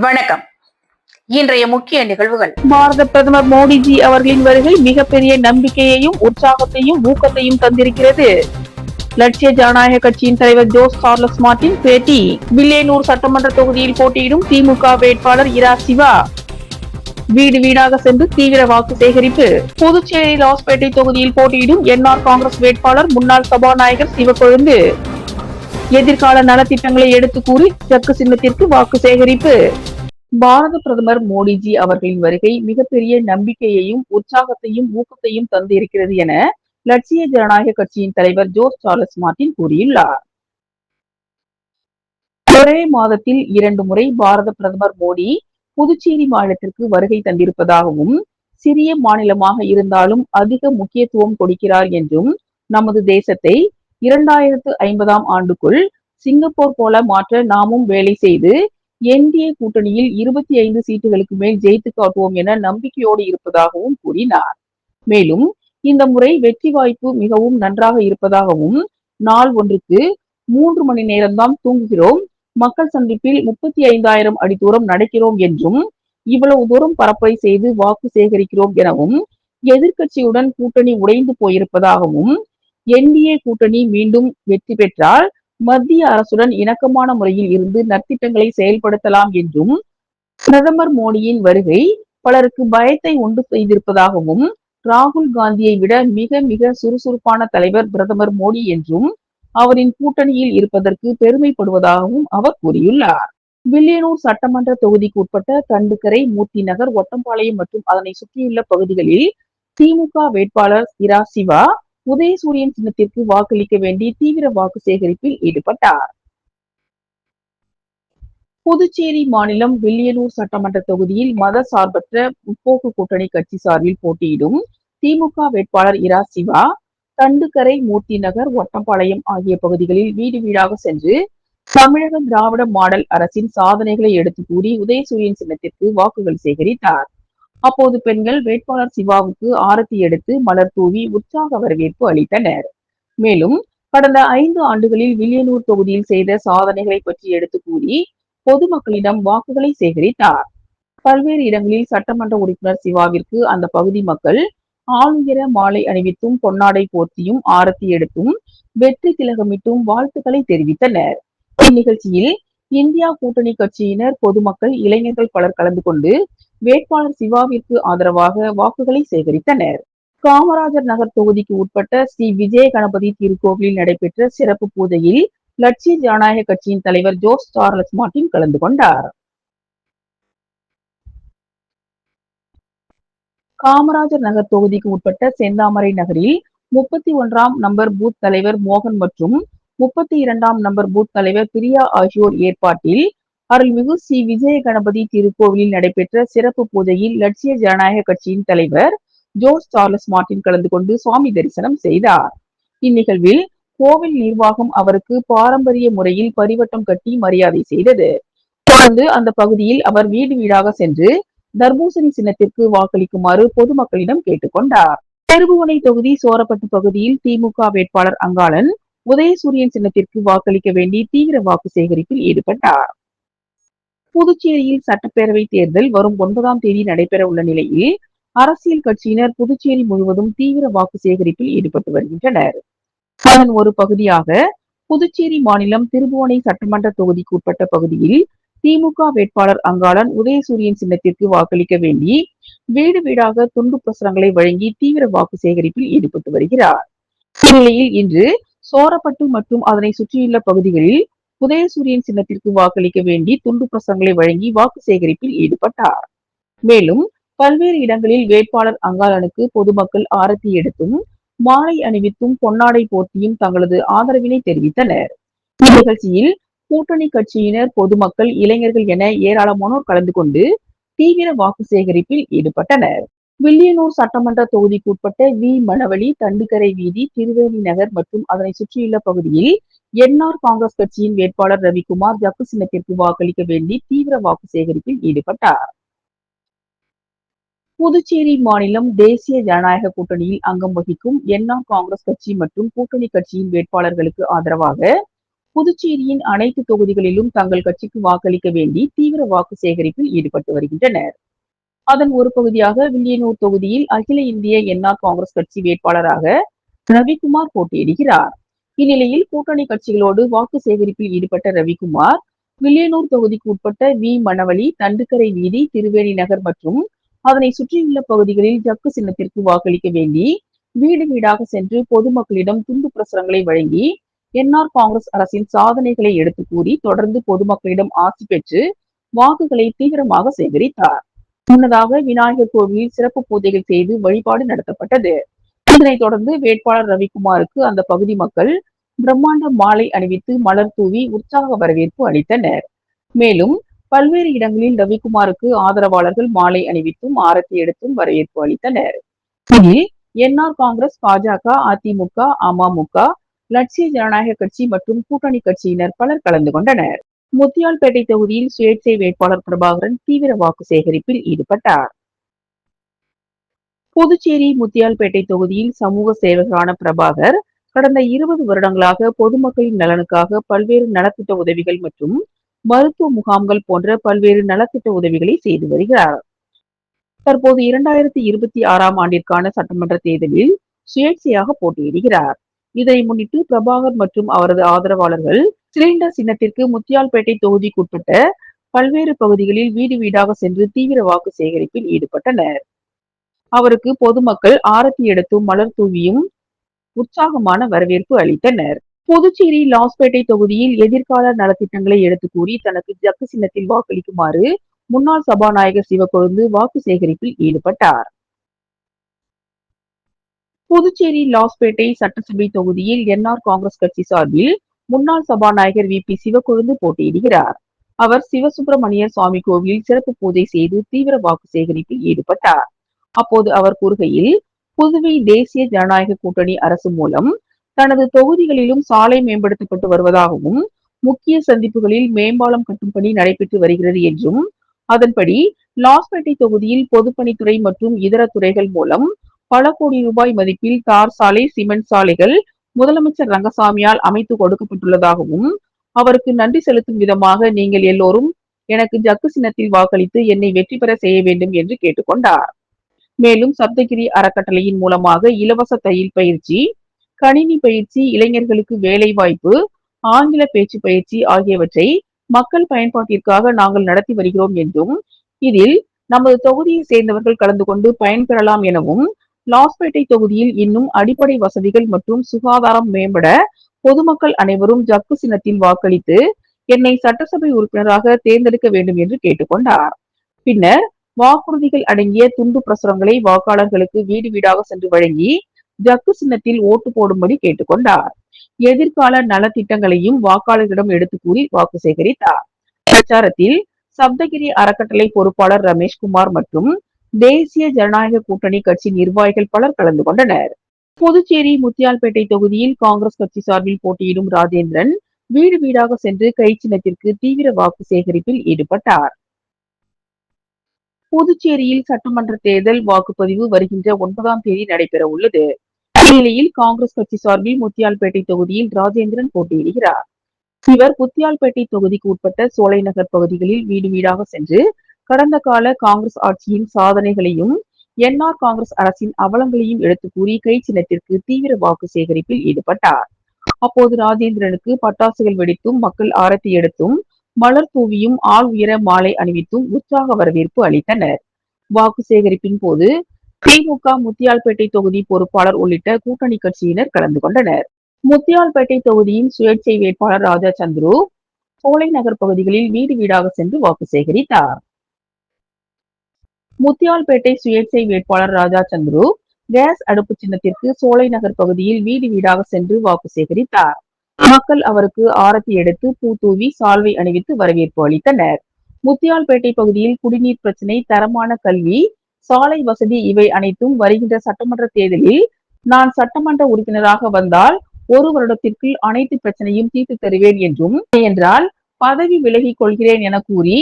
வணக்கம். இன்றைய முக்கிய நிகழ்வுகள். பாரத பிரதமர் மோடிஜி அவர்களின் வருகை மிகப்பெரிய நம்பிக்கையையும் உற்சாகத்தையும் ஊக்கத்தையும் தந்திருக்கிறது. லட்சிய ஜனநாயக கட்சியின் தலைவர் ஜோஸ் சார்லஸ் மார்டின் பேட்டி. வில்லியனூர் சட்டமன்ற தொகுதியில் போட்டியிடும் திமுக வேட்பாளர் இரா சிவா வீடு வீடாக சென்று தீவிர வாக்கு சேகரிப்பு. புதுச்சேரி லாஸ்பேட்டை தொகுதியில் போட்டியிடும் என்ஆர் காங்கிரஸ் வேட்பாளர் முன்னாள் சபாநாயகர் சிவக்கொழுந்து எதிர்கால நலத்திட்டங்களை எடுத்து கூறி சக்கு சின்னத்திற்கு வாக்கு சேகரிப்பு. பாரத பிரதமர் மோடிஜி அவர்களின் வருகை மிகப்பெரிய நம்பிக்கையையும் உற்சாகத்தையும் ஊக்கத்தையும் தந்து இருக்கிறது என லட்சிய ஜனநாயக கட்சியின் தலைவர் ஜோஸ் சார்லஸ் மார்டின் கூறியுள்ளார். ஒரே மாதத்தில் 2 முறை பாரத பிரதமர் மோடி புதுச்சேரி மாநிலத்திற்கு வருகை தந்திருப்பதாகவும், சிறிய மாநிலமாக இருந்தாலும் அதிக முக்கியத்துவம் கொடுக்கிறார் என்றும், நமது தேசத்தை 2050ஆம் ஆண்டுக்குள் சிங்கப்பூர் போல மாற்ற நாமும் வேலை செய்து என்டிஏ கூட்டணியில் 25 சீட்டுகளுக்கு மேல் ஜெயித்து காட்டுவோம் என நம்பிக்கையோடு இருப்பதாகவும் கூறினார். மேலும் இந்த முறை வெற்றி வாய்ப்பு மிகவும் நன்றாக இருப்பதாகவும், நாள் ஒன்றுக்கு 3 மணி நேரம்தான் தூங்குகிறோம், மக்கள் சந்திப்பில் 35,000 அடி தூரம் நடக்கிறோம் என்றும், இவ்வளவு தூரம் பரப்புரை செய்து வாக்கு சேகரிக்கிறோம் எனவும், எதிர்கட்சியுடன் கூட்டணி உடைந்து போயிருப்பதாகவும், என்டிஏ கூட்டணி மீண்டும் வெற்றி பெற்றால் மத்திய அரசுடன் இணக்கமான முறையில் இருந்து நற்திட்டங்களை செயல்படுத்தலாம் என்றும், பிரதமர் மோடியின் வருகை பலருக்கு பயத்தை உண்டு செய்திருப்பதாகவும், ராகுல் காந்தியை விட மிக மிக சுறுசுறுப்பான தலைவர் பிரதமர் மோடி என்றும், அவரின் கூட்டணியில் இருப்பதற்கு பெருமைப்படுவதாகவும் அவர் கூறியுள்ளார். வில்லியனூர் சட்டமன்ற தொகுதிக்கு உட்பட்ட தண்டுக்கரை, மூர்த்தி நகர், ஒட்டம்பாளையம் மற்றும் அதனை சுற்றியுள்ள பகுதிகளில் திமுக வேட்பாளர் இரா சிவா உதயசூரியன் சின்னத்திற்கு வாக்களிக்க வேண்டி தீவிர வாக்கு சேகரிப்பில் ஈடுபட்டார். புதுச்சேரி மாநிலம் வில்லியனூர் சட்டமன்ற தொகுதியில் மத சார்பற்ற முற்போக்கு கூட்டணி கட்சி சார்பில் போட்டியிடும் திமுக வேட்பாளர் இரா சிவா தண்டுக்கரை, மூர்த்தி நகர், ஒட்டம்பாளையம் ஆகிய பகுதிகளில் வீடு வீடாக சென்று தமிழக திராவிட மாடல் அரசின் சாதனைகளை எடுத்து கூறி உதயசூரியன் சின்னத்திற்கு வாக்குகள் சேகரித்தார். அப்போது பெண்கள் வேட்பாளர் சிவாவுக்கு ஆரத்தி எடுத்து மலர் தூவி உற்சாக வரவேற்பு அளித்தனர். மேலும் கடந்த 5 ஆண்டுகளில் வில்லியனூர் தொகுதியில் செய்த சாதனைகளை பற்றி எடுத்து கூறி பொதுமக்களிடம் வாக்குகளை சேகரித்தார். பல்வேறு இடங்களில் சட்டமன்ற உறுப்பினர் சிவாவிற்கு அந்த பகுதி மக்கள் ஆளுயர மாலை அணிவித்தும், பொன்னாடை போர்த்தியும், ஆரத்தி எடுத்தும், வெற்றி திலகமிட்டும் வாழ்த்துக்களை தெரிவித்தனர். இந்நிகழ்ச்சியில் இந்தியா கூட்டணி கட்சியினர், பொதுமக்கள், இளைஞர்கள் பலர் கலந்து கொண்டு வேட்பாளர் சிவாவிற்கு ஆதரவாக வாக்குகளை சேகரித்தனர். காமராஜர் நகர் தொகுதிக்கு உட்பட்ட ஸ்ரீ விஜய கணபதி திருக்கோவிலில் நடைபெற்ற சிறப்பு பூஜையில் லட்சிய ஜனநாயக கட்சியின் தலைவர் ஜோஸ் சார்லஸ் மார்டின் கலந்து கொண்டார். காமராஜர் நகர் தொகுதிக்கு உட்பட்ட செந்தாமரை நகரில் 31ஆம் நம்பர் பூத் தலைவர் மோகன் மற்றும் 32ஆம் நம்பர் பூத் தலைவர் பிரியா ஆகியோர் ஏற்பாட்டில் அருள்மிகு ஸ்ரீ விஜய கணபதி திருக்கோவிலில் நடைபெற்ற சிறப்பு பூஜையில் லட்சிய ஜனநாயக கட்சியின் தலைவர் ஜோஸ் சார்லஸ் மார்டின் கலந்து கொண்டு சுவாமி தரிசனம் செய்தார். இந்நிகழ்வில் கோவில் நிர்வாகம் அவருக்கு பாரம்பரிய முறையில் பரிவட்டம் கட்டி மரியாதை செய்தது. தொடர்ந்து அந்த பகுதியில் அவர் வீடு வீடாக சென்று தர்பூசணி சின்னத்திற்கு வாக்களிக்குமாறு பொதுமக்களிடம் கேட்டுக்கொண்டார். பெருபுவனை தொகுதி சோரப்பட்டு பகுதியில் திமுக வேட்பாளர் அங்காளன் உதயசூரியன் சின்னத்திற்கு வாக்களிக்க வேண்டி தீவிர வாக்கு சேகரிப்பில் ஈடுபட்டார். புதுச்சேரியில் சட்டப்பேரவை தேர்தல் வரும் 9ஆம் தேதி நடைபெற உள்ள நிலையில் அரசியல் கட்சியினர் புதுச்சேரி முழுவதும் தீவிர வாக்கு சேகரிப்பில் ஈடுபட்டு வருகின்றனர். அதன் ஒரு பகுதியாக புதுச்சேரி மாநிலம் திருபுவனை சட்டமன்ற தொகுதிக்கு உட்பட்ட பகுதியில் திமுக வேட்பாளர் அங்காளன் உதயசூரியன் சின்னத்திற்கு வாக்களிக்க வேண்டி வீடு வீடாக துண்டு பிரசுரங்களை வழங்கி தீவிர வாக்கு சேகரிப்பில் ஈடுபட்டு வருகிறார். இந்நிலையில் இன்று சோரப்பட்டு மற்றும் அதனை சுற்றியுள்ள பகுதிகளில் உதயசூரியன் சின்னத்திற்கு வாக்களிக்க வேண்டி துண்டு பிரசுரங்களை வழங்கி வாக்கு சேகரிப்பில் ஈடுபட்டார். மேலும் பல்வேறு இடங்களில் வேட்பாளர் அங்காளனுக்கு பொதுமக்கள் ஆரத்தி எடுத்தும், மாலை அணிவித்தும், பொன்னாடை போர்த்தியும் தங்களது ஆதரவினை தெரிவித்தனர். இந்நிகழ்ச்சியில் கூட்டணி கட்சியினர், பொதுமக்கள், இளைஞர்கள் என ஏராளமானோர் கலந்து கொண்டு தீவிர வாக்கு சேகரிப்பில் ஈடுபட்டனர். வில்லியனூர் சட்டமன்ற தொகுதிக்கு உட்பட்ட வி மணவழி, தண்டுக்கரை வீதி, திருவேணி நகர் மற்றும் அதனை சுற்றியுள்ள பகுதியில் என்ஆர் காங்கிரஸ் கட்சியின் வேட்பாளர் ரவிக்குமார் ஜக்கு சின்னத்திற்கு வாக்களிக்க வேண்டி தீவிர வாக்கு சேகரிப்பில் ஈடுபட்டார். புதுச்சேரி மாநிலம் தேசிய ஜனநாயக கூட்டணியில் அங்கம் வகிக்கும் என்ஆர் காங்கிரஸ் கட்சி மற்றும் கூட்டணி கட்சியின் வேட்பாளர்களுக்கு ஆதரவாக புதுச்சேரியின் அனைத்து தொகுதிகளிலும் தங்கள் கட்சிக்கு வாக்களிக்க வேண்டி தீவிர வாக்கு சேகரிப்பில் ஈடுபட்டு வருகின்றனர். அதன் ஒரு பகுதியாக வில்லியனூர் தொகுதியில் அகில இந்திய என்ஆர் காங்கிரஸ் கட்சி வேட்பாளராக ரவிக்குமார் போட்டியிடுகிறார். இந்நிலையில் கூட்டணி கட்சிகளோடு வாக்கு சேகரிப்பில் ஈடுபட்ட ரவிக்குமார் வில்லியனூர் தொகுதிக்கு உட்பட்ட வி. மணவழி, தண்டுக்கரை வீதி, திருவேணி நகர் மற்றும் அதனை சுற்றியுள்ள பகுதிகளில் ஜக்கு சின்னத்திற்கு வாக்களிக்க வேண்டி வீடு வீடாக சென்று பொதுமக்களிடம் துண்டு பிரசுரங்களை வழங்கி என்ஆர் காங்கிரஸ் அரசின் சாதனைகளை எடுத்து கூறி தொடர்ந்து பொதுமக்களிடம் ஆசி பெற்று வாக்குகளை தீவிரமாக சேகரித்தார். முன்னதாக விநாயகர் கோவிலில் சிறப்பு பூஜைகள் செய்து வழிபாடு நடத்தப்பட்டது. இதனைத் தொடர்ந்து வேட்பாளர் ரவிக்குமாருக்கு அந்த பகுதி மக்கள் பிரம்மாண்ட மாலை அணிவித்து மலர் தூவி உற்சாக வரவேற்பு அளித்தனர். மேலும் பல்வேறு இடங்களில் ரவிக்குமாருக்கு ஆதரவாளர்கள் மாலை அணிவித்தும் ஆரத்தி எடுத்தும் வரவேற்பு அளித்தனர். இதில் என்ஆர் காங்கிரஸ், பாஜக, அதிமுக, அமமுக, லட்சிய ஜனநாயக கட்சி மற்றும் கூட்டணி கட்சியினர் பலர் கலந்து கொண்டனர். முத்தியால்பேட்டை தொகுதியில் சுயேட்சை வேட்பாளர் பிரபாகரன் தீவிர வாக்கு சேகரிப்பில் ஈடுபட்டார். புதுச்சேரி முத்தியால்பேட்டை தொகுதியில் சமூக சேவகரான பிரபாகர் கடந்த 20 வருடங்களாக பொதுமக்களின் நலனுக்காக பல்வேறு நலத்திட்ட உதவிகள் மற்றும் மருத்துவ முகாம்கள் போன்ற பல்வேறு நலத்திட்ட உதவிகளை செய்து வருகிறார். தற்போது 2026ஆம் ஆண்டிற்கான சட்டமன்ற தேர்தலில் சுயேட்சையாக போட்டியிடுகிறார். இதை முன்னிட்டு பிரபாகர் மற்றும் அவரது ஆதரவாளர்கள் சிலிண்டர் சின்னத்திற்கு முத்தியால்பேட்டை தொகுதிக்குட்பட்ட பல்வேறு பகுதிகளில் வீடு வீடாக சென்று தீவிர வாக்கு சேகரிப்பில் ஈடுபட்டனர். அவருக்கு பொதுமக்கள் ஆரத்தி எடுத்தும் மலர் தூவியும் உற்சாகமான வரவேற்பு அளித்தனர். புதுச்சேரி லாஸ்பேட்டை தொகுதியில் எதிர்கால நலத்திட்டங்களை எடுத்து கூறி தனக்கு ஜக்கு சின்னத்தில் வாக்களிக்குமாறு முன்னாள் சபாநாயகர் சிவக்கொழுந்து வாக்கு சேகரிப்பில் ஈடுபட்டார். புதுச்சேரி லாஸ்பேட்டை சட்டசபை தொகுதியில் என்ஆர் காங்கிரஸ் கட்சி சார்பில் முன்னாள் சபாநாயகர் வி. பி. சிவக்கொழுந்து போட்டியிடுகிறார். அவர் சிவசுப்பிரமணியர் சுவாமி கோவிலில் சிறப்பு பூஜை செய்து தீவிர வாக்கு சேகரிப்பில் ஈடுபட்டார். அப்போது அவர் கூறுகையில், புதுவை தேசிய ஜனநாயக கூட்டணி அரசு மூலம் தனது தொகுதிகளிலும் சாலை மேம்படுத்தப்பட்டு வருவதாகவும் முக்கிய சந்திப்புகளில் மேம்பாலம் கட்டும் பணி நடைபெற்று வருகிறது என்றும் அதன்படி லாஸ்பேட்டை தொகுதியில் பொதுப்பணித்துறை மற்றும் இதர துறைகள் மூலம் பல கோடி ரூபாய் மதிப்பில் தார் சாலை, சிமெண்ட் சாலைகள் முதலமைச்சர் ரங்கசாமியால் அமைத்து கொடுக்கப்பட்டுள்ளதாகவும் அவருக்கு நன்றி செலுத்தும் விதமாக நீங்கள் எல்லோரும் எனக்கு ஜக்கு சின்னத்தில் வாக்களித்து என்னை வெற்றி பெற செய்ய வேண்டும் என்று கேட்டுக்கொண்டார். மேலும் சப்தகிரி அறக்கட்டளையின் மூலமாக இலவச தையல் பயிற்சி, கணினி பயிற்சி, இளைஞர்களுக்கு வேலை வாய்ப்பு, ஆங்கில பேச்சு பயிற்சி ஆகியவற்றை மக்கள் பயன்பாட்டிற்காக நாங்கள் நடத்தி வருகிறோம் என்றும் இதில் நமது தொகுதியை சேர்ந்தவர்கள் கலந்து கொண்டு பயன்பெறலாம் எனவும் லாஸ்பேட்டை தொகுதியில் இன்னும் அடிப்படை வசதிகள் மற்றும் சுகாதாரம் மேம்பட பொதுமக்கள் அனைவரும் ஜக்கு சின்னத்தில் வாக்களித்து என்னை சட்டசபை உறுப்பினராக தேர்ந்தெடுக்க வேண்டும் என்று கேட்டுக்கொண்டார். பின்னர் வாக்குறுதிகள் அடங்கிய துண்டு பிரசுரங்களை வாக்காளர்களுக்கு வீடு வீடாக சென்று வழங்கி ஜக்கு சின்னத்தில் ஓட்டு போடும்படி கேட்டுக்கொண்டார். எதிர்கால நலத்திட்டங்களையும் வாக்காளர்களிடம் எடுத்து கூறி வாக்கு சேகரித்தார். பிரச்சாரத்தில் சப்தகிரி அறக்கட்டளை பொறுப்பாளர் ரமேஷ்குமார் மற்றும் தேசிய ஜனநாயக கூட்டணி கட்சி நிர்வாகிகள் பலர் கலந்து கொண்டனர். புதுச்சேரி முத்தியால்பேட்டை தொகுதியில் காங்கிரஸ் கட்சி சார்பில் போட்டியிடும் ராஜேந்திரன் வீடு வீடாக சென்று கை சின்னத்திற்கு தீவிர வாக்கு சேகரிப்பில் ஈடுபட்டார். புதுச்சேரியில் சட்டமன்ற தேர்தல் வாக்குப்பதிவு வருகின்ற 9ஆம் தேதி நடைபெற உள்ளது. இந்நிலையில் காங்கிரஸ் கட்சி சார்பில் முத்தியால்பேட்டை தொகுதியில் ராஜேந்திரன் போட்டியிடுகிறார். இவர் முத்தியால்பேட்டை தொகுதிக்கு உட்பட்ட சோலை நகர் பகுதிகளில் வீடு வீடாக சென்று கடந்த கால காங்கிரஸ் ஆட்சியின் சாதனைகளையும் என்ஆர் காங்கிரஸ் அரசின் அவலங்களையும் எடுத்து கூறி கை சின்னத்திற்கு தீவிர வாக்கு சேகரிப்பில் ஈடுபட்டார். அப்போது ராஜேந்திரனுக்கு பட்டாசுகள் வெடித்தும் மக்கள் ஆரத்தி எடுத்தும் மலர் தூவியும் ஆள் உயர மாலை அணிவித்தும் உற்சாக வரவேற்பு அளித்தனர். வாக்கு சேகரிப்பின் போது திமுக முத்தியால்பேட்டை தொகுதி பொறுப்பாளர் உள்ளிட்ட கூட்டணி கட்சியினர் கலந்து கொண்டனர். முத்தியால்பேட்டை தொகுதியின் சுயேட்சை வேட்பாளர் ராஜா சந்துரு சோலை நகர் பகுதிகளில் வீடு வீடாக சென்று வாக்கு சேகரித்தார். முத்தியால்பேட்டை சுயேட்சை வேட்பாளர் ராஜா சந்துரு கேஸ் அடுப்பு சின்னத்திற்கு சோலை நகர் பகுதியில் வீடு வீடாக சென்று வாக்கு சேகரித்தார். மக்கள் அவருக்கு ஆரத்தி எடுத்து பூ தூவி சால்வை அணிவித்து வரவேற்பு அளித்தனர். முத்தியால்பேட்டை பகுதியில் குடிநீர் பிரச்சனை, தரமான கல்வி, சாலை வசதி இவை அனைத்தும் வருகின்ற சட்டமன்ற தேர்தலில் நான் சட்டமன்ற உறுப்பினராக வந்தால் 1 வருடத்திற்குள் அனைத்து பிரச்சனையும் தீர்த்து தருவேன் என்றால் பதவி விலகிக் கொள்கிறேன் என கூறி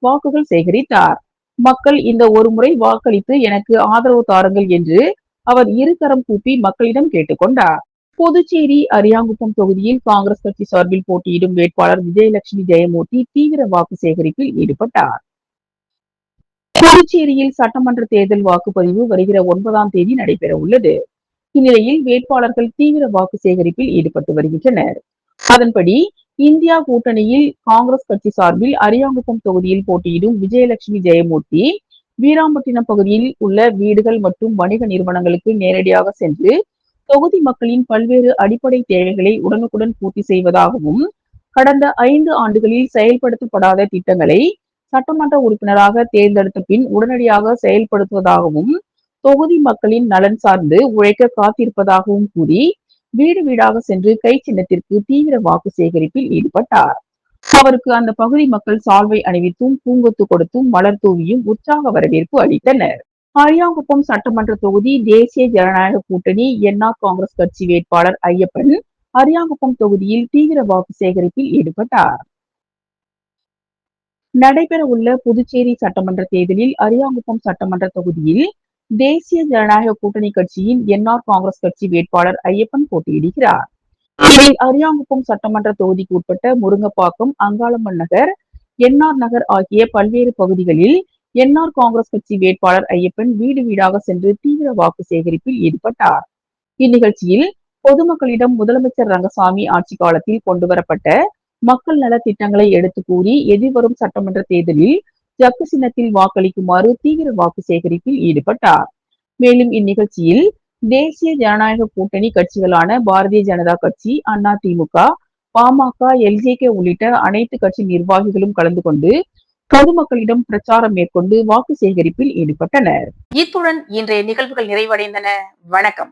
வாக்குகள் சேகரித்தார். மக்கள் இந்த ஒரு முறை வாக்களித்து எனக்கு ஆதரவு தாருங்கள் என்று அவர் இருகரம் கூப்பி மக்களிடம் கேட்டுக்கொண்டார். புதுச்சேரி அரியாங்குப்பம் தொகுதியில் காங்கிரஸ் கட்சி சார்பில் போட்டியிடும் வேட்பாளர் விஜயலட்சுமி ஜெயமூர்த்தி தீவிர வாக்கு சேகரிப்பில் ஈடுபட்டார். புதுச்சேரியில் சட்டமன்ற தேர்தல் வாக்குப்பதிவு வருகிற 9ஆம் தேதி நடைபெற உள்ளது. இந்நிலையில் வேட்பாளர்கள் தீவிர வாக்கு சேகரிப்பில் ஈடுபட்டு வருகின்றனர். அதன்படி இந்தியா கூட்டணியில் காங்கிரஸ் கட்சி சார்பில் அரியாங்குப்பம் தொகுதியில் போட்டியிடும் விஜயலட்சுமி ஜெயமூர்த்தி வீராம்பட்டினம் பகுதியில் உள்ள வீடுகள் மற்றும் வணிக நிறுவனங்களுக்கு நேரடியாக சென்று தொகுதி மக்களின் பல்வேறு அடிப்படை தேவைகளை உடனுக்குடன் பூர்த்தி செய்வதாகவும், கடந்த 5 ஆண்டுகளில் செயல்படுத்தப்படாத திட்டங்களை சட்டமன்ற உறுப்பினராக தேர்ந்தெடுத்த பின் உடனடியாக செயல்படுத்துவதாகவும், தொகுதி மக்களின் நலன் சார்ந்து உழைக்க காத்திருப்பதாகவும் கூறி வீடு வீடாக சென்று கை சின்னத்திற்கு தீவிர வாக்கு சேகரிப்பில் ஈடுபட்டார். அவருக்கு அந்த பகுதி மக்கள் சால்வை அணிவித்தும் பூங்கொத்து கொடுத்தும் மலர் தூவியும் உற்சாக வரவேற்பு அளித்தனர். அரியாங்குப்பம் சட்டமன்ற தொகுதி தேசிய ஜனநாயக கூட்டணி என்ஆர் காங்கிரஸ் கட்சி வேட்பாளர் ஐயப்பன் அரியாங்குப்பம் தொகுதியில் தீவிர வாக்கு சேகரிப்பில் ஈடுபட்டார். நடைபெற உள்ள புதுச்சேரி சட்டமன்ற தேர்தலில் அரியாங்குப்பம் சட்டமன்ற தொகுதியில் தேசிய ஜனநாயக கூட்டணி கட்சியின் என்ஆர் காங்கிரஸ் கட்சி வேட்பாளர் ஐயப்பன் போட்டியிடுகிறார். இதில் அரியாங்குப்பம் சட்டமன்ற தொகுதிக்கு உட்பட்ட முருங்கப்பாக்கம், அங்காளம்மன் நகர், என்ஆர் நகர் ஆகிய பல்வேறு பகுதிகளில் என்ஆர் காங்கிரஸ் கட்சி வேட்பாளர் ஐயப்பன் வீடு வீடாக சென்று தீவிர வாக்கு சேகரிப்பில் ஈடுபட்டார். இந்நிகழ்ச்சியில் பொதுமக்களிடம் முதலமைச்சர் ரங்கசாமி ஆட்சி காலத்தில் கொண்டுவரப்பட்ட மக்கள் நல திட்டங்களை எடுத்து கூறி எதிர்வரும் சட்டமன்ற தேர்தலில் ஜக்கு சின்னத்தில் வாக்களிக்குமாறு தீவிர வாக்கு சேகரிப்பில் ஈடுபட்டார். மேலும் இந்நிகழ்ச்சியில் தேசிய ஜனநாயக கூட்டணி கட்சிகளான பாரதிய ஜனதா கட்சி, அதிமுக, பாமக, எல்ஜேகே உள்ளிட்ட அனைத்து கட்சி நிர்வாகிகளும் கலந்து கொண்டு பொதுமக்களிடம் பிரச்சாரம் மேற்கொண்டு வாக்கு சேகரிப்பில் ஈடுபட்டனர். இத்துடன் இன்றைய நிகழ்வுகள் நிறைவடைந்தன. வணக்கம்.